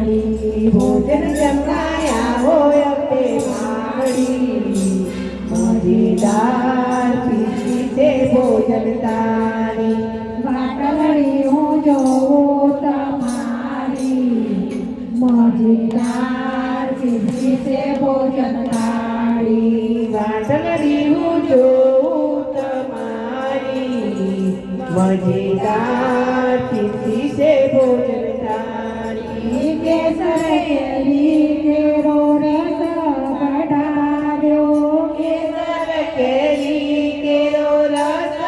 ભોજન જમાયા હોય અપે માડી મજેદાર ખીચડી છે ભોજન તારી વાટડી હું જોઉં તમારી મજેદાર ખીચડી છે ભોજન તારી વાટડી હું જોઉં તમારી મજેદાર ખીચડી છે ભોજન તારી કેસર કેરી કેરો રસ કઢાવ્યો કેસર કેરી કેરો રસ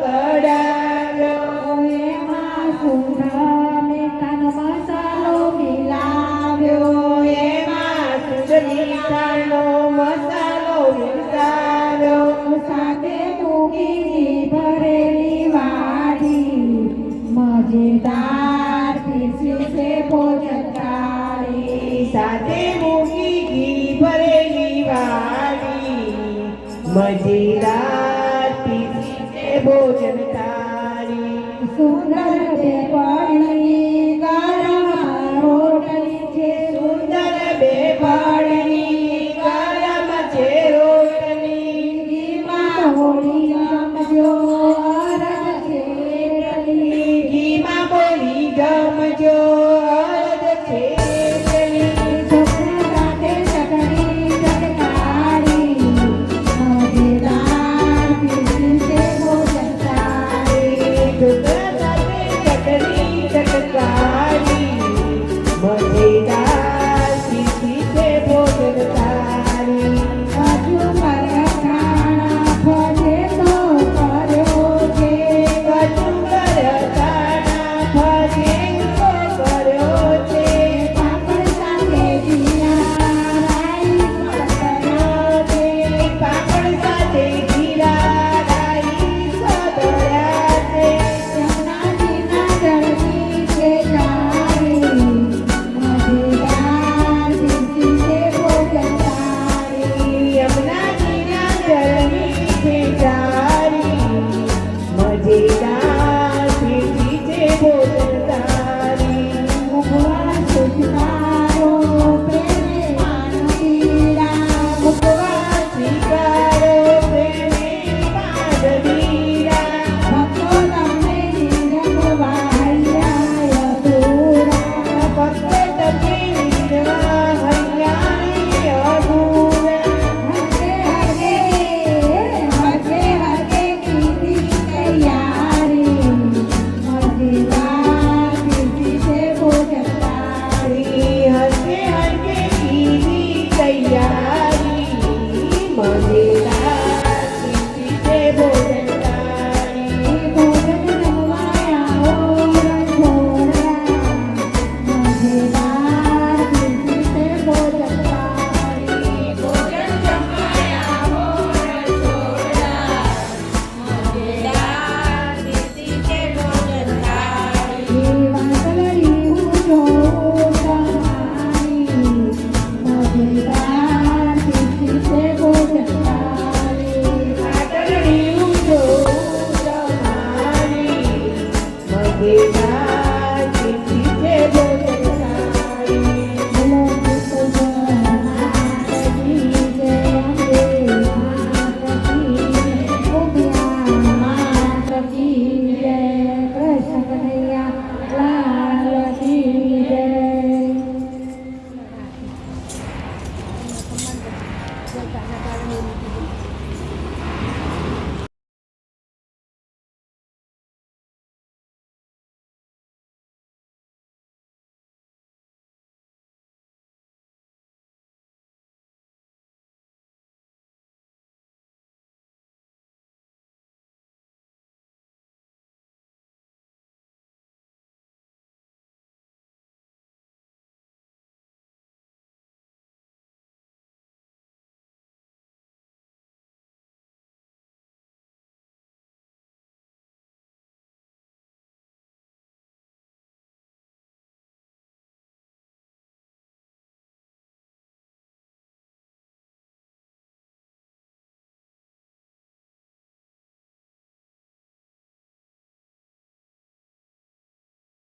કઢાવ્યો એમાં સુંદર મીઠાનો મસાલો મિલાવ્યો એમાં શુદ્ધ મીઠાનો મસાલો મિલાવ્યો સાથે મૂકી ભરેલી વાડી મજેદાર ખીચડી છે ભોજન તારી સાથે મૂકી ઘી ભરેલી વાડી મજેદાર